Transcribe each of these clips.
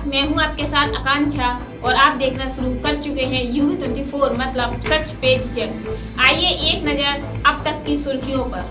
मैं हूं आपके साथ आकांक्षा और आप देखना शुरू कर चुके हैं UV24 मतलब सच पेज चेक। आइए एक नजर अब तक की सुर्खियों पर।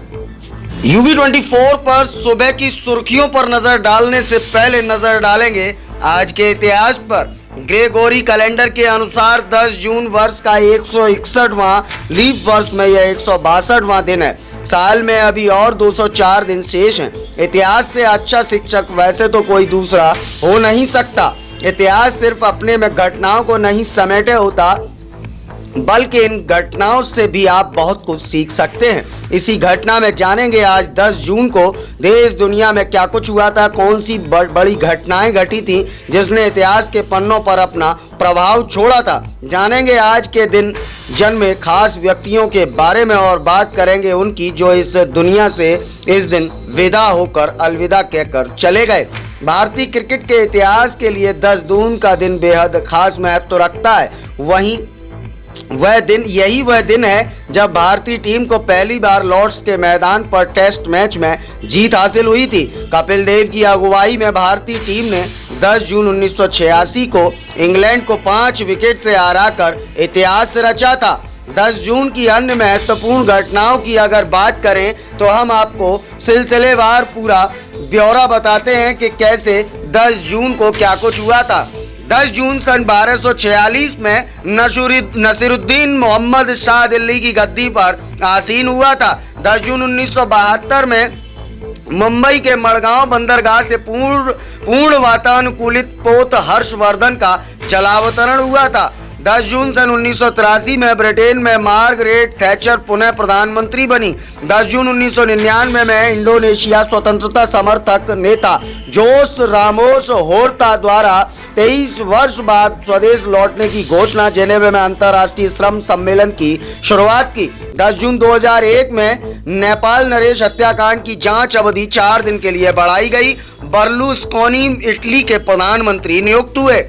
UV24 पर सुबह की सुर्खियों पर नजर डालने से पहले नजर डालेंगे आज के इतिहास पर। ग्रेगोरी कैलेंडर के अनुसार 10 जून वर्ष का 161वां, लीप वर्ष में यह 162वां दिन है। साल में अभी और 204 दिन शेष हैं। इतिहास से अच्छा शिक्षक वैसे तो कोई दूसरा हो नहीं सकता। इतिहास सिर्फ अपने में घटनाओं को नहीं समेटे होता, बल्कि इन घटनाओं से भी आप बहुत कुछ सीख सकते हैं। इसी घटना में जानेंगे आज 10 जून को देश दुनिया में क्या कुछ हुआ था, कौन सी बड़ी घटनाएं घटी थी जिसने इतिहास के पन्नों पर अपना प्रभाव छोड़ा था। जानेंगे आज के दिन जन्मे खास व्यक्तियों के बारे में और बात करेंगे उनकी जो इस दुनिया से इस दिन विदा होकर अलविदा कहकर चले गए। भारतीय क्रिकेट के इतिहास के लिए 10 जून का दिन बेहद खास महत्व रखता है। यही वह दिन है जब भारतीय टीम को पहली बार लॉर्ड्स के मैदान पर टेस्ट मैच में जीत हासिल हुई थी। कपिल देव की अगुवाई में भारतीय टीम ने 10 जून 1986 को इंग्लैंड को 5 विकेट से हराकर इतिहास रचा था। 10 जून की अन्य महत्वपूर्ण घटनाओं की अगर बात करें तो हम आपको सिलसिलेवार पूरा ब्यौरा बताते हैं कि कैसे 10 जून को क्या कुछ हुआ था। 10 जून सन 1246 में नसीरुद्दीन मोहम्मद शाह दिल्ली की गद्दी पर आसीन हुआ था। 10 जून 1972 में मुंबई के मड़गांव बंदरगाह से पूर्ण वातानुकूलित पोत हर्षवर्धन का जलावतरण हुआ था। 10 जून सन 1983 में ब्रिटेन में मार्गरेट थैचर पुनः प्रधानमंत्री बनी। 10 जून 1999 में इंडोनेशिया स्वतंत्रता समर्थक नेता जोस रामोस होर्ता द्वारा 23 वर्ष बाद स्वदेश लौटने की घोषणा जेनेवा में अंतर्राष्ट्रीय श्रम सम्मेलन की शुरुआत की। 10 जून 2001 में नेपाल नरेश हत्याकांड की जांच अवधि 4 दिन के लिए बढ़ाई गई। बर्लुस्कोनी इटली के प्रधानमंत्री नियुक्त हुए।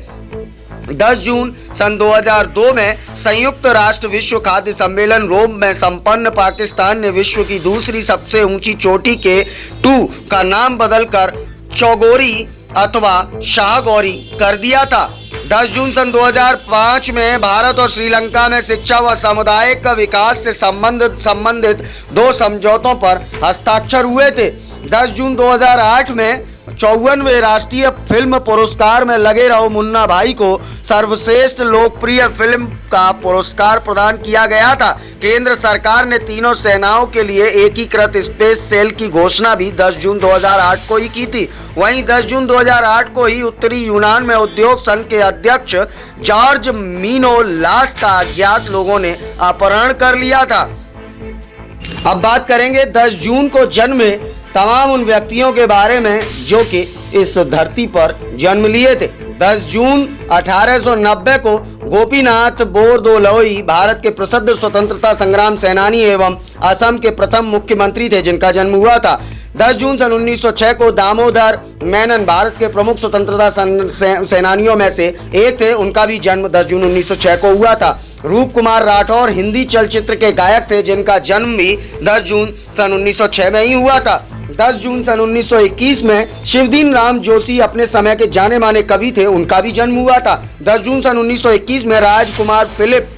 10 जून सन 2002 में संयुक्त राष्ट्र विश्व खाद्य सम्मेलन रोम में संपन्न पाकिस्तान ने विश्व की दूसरी सबसे ऊंची चोटी के 2 का नाम बदलकर चौगोरी अथवा शाहगौरी कर दिया था। 10 जून सन 2005 में भारत और श्रीलंका में शिक्षा व सामुदायिक विकास से संबंधित 2 समझौतों पर हस्ताक्षर हुए थे। 10 जून 2008 में 54वें राष्ट्रीय फिल्म पुरस्कार में लगे रहो मुन्ना भाई को सर्वश्रेष्ठ लोकप्रिय फिल्म का पुरस्कार प्रदान किया गया था। केंद्र सरकार ने तीनों सेनाओं के लिए एकीकृत स्पेस सेल की घोषणा भी 10 जून 2008 को ही की थी। वहीं 10 जून 2008 को ही उत्तरी यूनान में उद्योग संघ के अध्यक्ष जॉर्ज मिनोलास का अज्ञात लोगों ने अपहरण कर लिया था। अब बात करेंगे 10 जून को जन्मे तमाम उन व्यक्तियों के बारे में जो कि इस धरती पर जन्म लिए थे। 10 जून 1890 को गोपीनाथ बोरदोलोई भारत के प्रसिद्ध स्वतंत्रता संग्राम सेनानी एवं असम के प्रथम मुख्यमंत्री थे जिनका जन्म हुआ था। 10 जून सन 1906 को दामोदर मेनन भारत के प्रमुख स्वतंत्रता सेनानियों में से एक थे, उनका भी जन्म 10 जून 1906 को हुआ था। रूप कुमार राठौर हिंदी चलचित्र के गायक थे जिनका जन्म भी 10 जून सन 1906 में ही हुआ था। 10 जून सन 1921 में शिवदीन राम जोशी अपने समय के जाने माने कवि थे, उनका भी जन्म हुआ था। 10 जून सन 1921 में राजकुमार फिलिप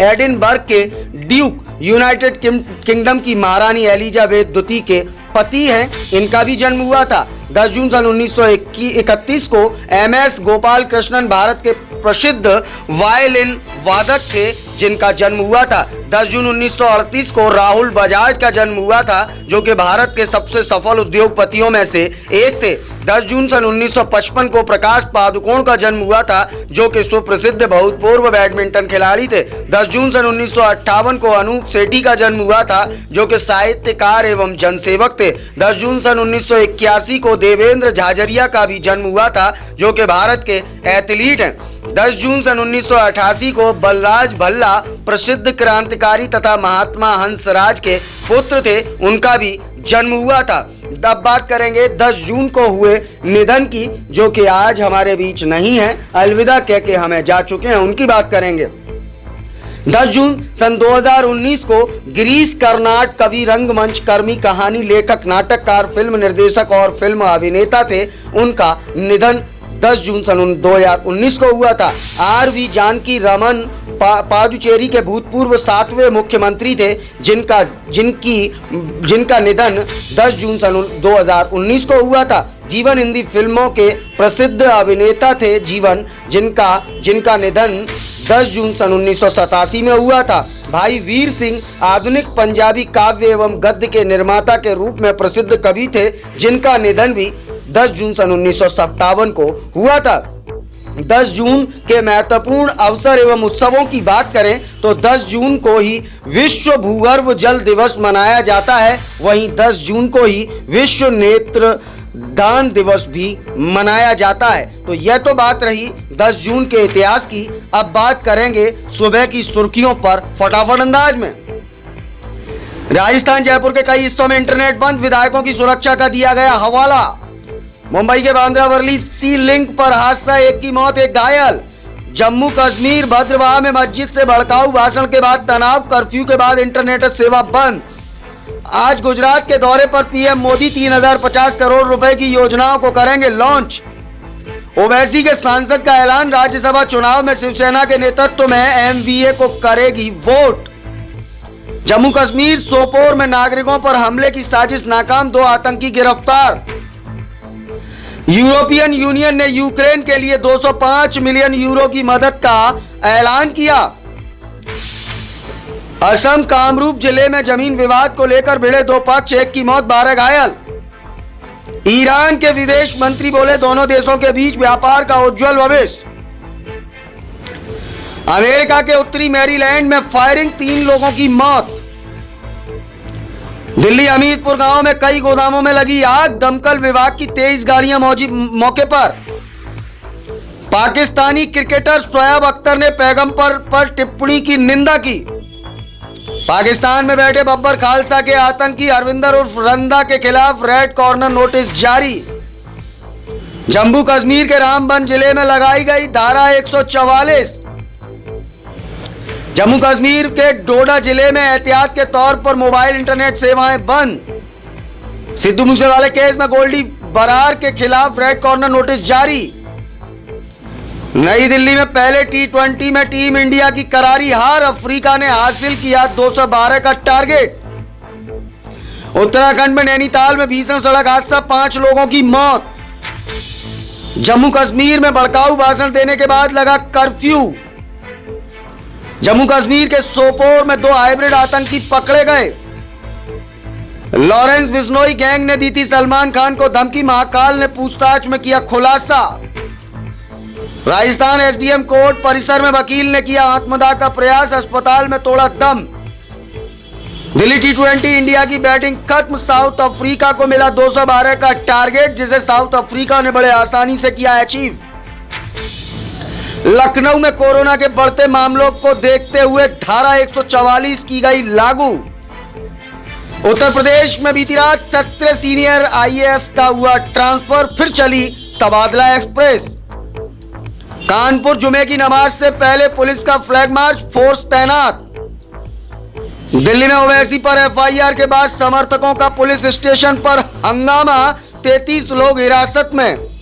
एडिनबर्ग के ड्यूक यूनाइटेड किंगडम की महारानी एलिजाबेथ द्वितीय के पति हैं, इनका भी जन्म हुआ था। 10 जून सन 1931 को MS गोपाल कृष्णन भारत के प्रसिद्ध वायलिन वादक थे जिनका जन्म हुआ था। 10 जून 1938 को राहुल बजाज का जन्म हुआ था जो कि भारत के सबसे सफल उद्योगपतियों में से एक थे। 10 जून सन 1955 को प्रकाश पादुकोण का जन्म हुआ था जो कि सुप्रसिद्ध भूतपूर्व बैडमिंटन खिलाड़ी थे। 10 जून सन 1958 को अनूप सेठी का जन्म हुआ था जो कि साहित्यकार एवं जनसेवक थे। 10 जून सन 1981 को देवेंद्र झाझरिया का भी जन्म हुआ था जो कि भारत के एथलीट हैं। 10 जून सन 1988 को बलराज भल्ला प्रसिद्ध क्रांतिकारी तथा महात्मा हंसराज के पुत्र थे, उनका भी जन्म हुआ था। अब बात करेंगे 10 जून को हुए निधन की जो कि आज हमारे बीच नहीं है, अलविदा कह के हमें जा चुके हैं, उनकी बात करेंगे। 10 जून सन 2019 को गिरीश कर्नाड कवि, रंगमंच कर्मी, कहानी लेखक, नाटककार, फिल्म निर्देशक और फिल्म अभिनेता थे, उनका निधन 10 जून सन 2019 को हुआ था। आर.वी. जानकी रमन पादुचेरी के भूतपूर्व 7वें मुख्यमंत्री थे, जिनका निधन 10 जून सन 2019 को हुआ था। जीवन हिंदी फिल्मों के प्रसिद्ध अभिनेता थे। जिनका निधन 10 जून सन 1987 में हुआ था। भाई वीर सिंह आधुनिक पंजाबी काव्य एवं गद्य के निर्माता के रूप में प्रसिद्ध कवि थे, जिनका निधन भी 10 जून सन 1957 को हुआ था। 10 जून के महत्वपूर्ण अवसर एवं उत्सवों की बात करें तो 10 जून को ही विश्व भूगर्भ जल दिवस मनाया जाता है। वहीं 10 जून को ही विश्व नेत्र दान दिवस भी मनाया जाता है। तो यह तो बात रही 10 जून के इतिहास की। अब बात करेंगे सुबह की सुर्खियों पर फटाफट अंदाज में। राजस्थान जयपुर के कई हिस्सों में इंटरनेट बंद, विधायकों की सुरक्षा का दिया गया हवाला। मुंबई के बांद्रा वर्ली सी लिंक पर हादसा, 1 की मौत 1 घायल। जम्मू कश्मीर भद्रवाह में मस्जिद से भड़काऊ भाषण के बाद तनाव, कर्फ्यू के बाद इंटरनेट सेवा बंद। आज गुजरात के दौरे पर पीएम मोदी 3050 करोड़ रुपए की योजनाओं को करेंगे लॉन्च। ओवैसी के सांसद का ऐलान, राज्यसभा चुनाव में शिवसेना के नेतृत्व में एमवीए को करेगी वोट। जम्मू कश्मीर सोपोर में नागरिकों पर हमले की साजिश नाकाम, 2 आतंकी गिरफ्तार। यूरोपियन यूनियन ने यूक्रेन के लिए 205 मिलियन यूरो की मदद का ऐलान किया। असम कामरूप जिले में जमीन विवाद को लेकर भिड़े 2 पक्ष, 1 की मौत 12 घायल। ईरान के विदेश मंत्री बोले, दोनों देशों के बीच व्यापार का उज्जवल भविष्य। अमेरिका के उत्तरी मैरीलैंड में फायरिंग, 3 लोगों की मौत। दिल्ली हमीदपुर गांव में कई गोदामों में लगी आग, दमकल विभाग की 23 गाड़ियां मौके पर। पाकिस्तानी क्रिकेटर शोएब अख्तर ने पैगंबर पर टिप्पणी की निंदा की। पाकिस्तान में बैठे बब्बर खालसा के आतंकी हरविंदर उर्फ रंदा के खिलाफ रेड कॉर्नर नोटिस जारी। जम्मू कश्मीर के रामबन जिले में लगाई गई धारा 144। जम्मू कश्मीर के डोडा जिले में एहतियात के तौर पर मोबाइल इंटरनेट सेवाएं बंद। सिद्धू मूसेवाले केस में गोल्डी बरार के खिलाफ रेड कॉर्नर नोटिस जारी। नई दिल्ली में पहले T20 में टीम इंडिया की करारी हार, अफ्रीका ने हासिल किया 212 का टारगेट। उत्तराखंड में नैनीताल में भीषण सड़क हादसा, 5 लोगों की मौत। जम्मू कश्मीर में भड़काऊ भाषण देने के बाद लगा कर्फ्यू। जम्मू कश्मीर के सोपोर में 2 हाइब्रिड आतंकी पकड़े गए। लॉरेंस बिश्नोई गैंग ने दी थी सलमान खान को धमकी, महाकाल ने पूछताछ में किया खुलासा। राजस्थान एसडीएम कोर्ट परिसर में वकील ने किया आत्मदाह का प्रयास, अस्पताल में तोड़ा दम। दिल्ली T20 इंडिया की बैटिंग खत्म, साउथ अफ्रीका को मिला 212 का टारगेट, जिसे साउथ अफ्रीका ने बड़े आसानी से किया अचीव। लखनऊ में कोरोना के बढ़ते मामलों को देखते हुए धारा 144 की गई लागू। उत्तर प्रदेश में बीती रात 17 सीनियर आईएएस का हुआ ट्रांसफर, फिर चली तबादला एक्सप्रेस। कानपुर जुमे की नमाज से पहले पुलिस का फ्लैग मार्च, फोर्स तैनात। दिल्ली में ओवैसी पर एफआईआर के बाद समर्थकों का पुलिस स्टेशन पर हंगामा, 33 लोग हिरासत में।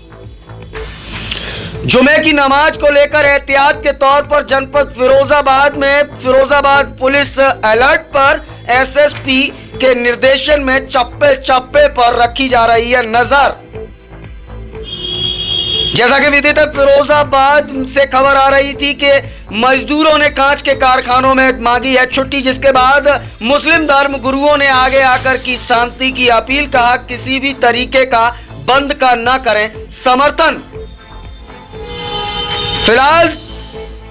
जुमे की नमाज को लेकर एहतियात के तौर पर जनपद फिरोजाबाद पुलिस अलर्ट पर, एसएसपी के निर्देशन में चप्पे चप्पे पर रखी जा रही है नजर। जैसा कि विदित है, फिरोजाबाद से खबर आ रही थी कि मजदूरों ने कांच के कारखानों में मांगी है छुट्टी, जिसके बाद मुस्लिम धर्म गुरुओं ने आगे आकर की शांति की अपील, कहा किसी भी तरीके का बंद का ना करें समर्थन। फिलहाल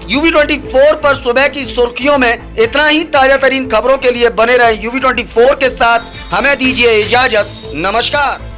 UB24 पर सुबह की सुर्खियों में इतना ही। ताजा तरीन खबरों के लिए बने रहे UB24 के साथ। हमें दीजिए इजाजत, नमस्कार।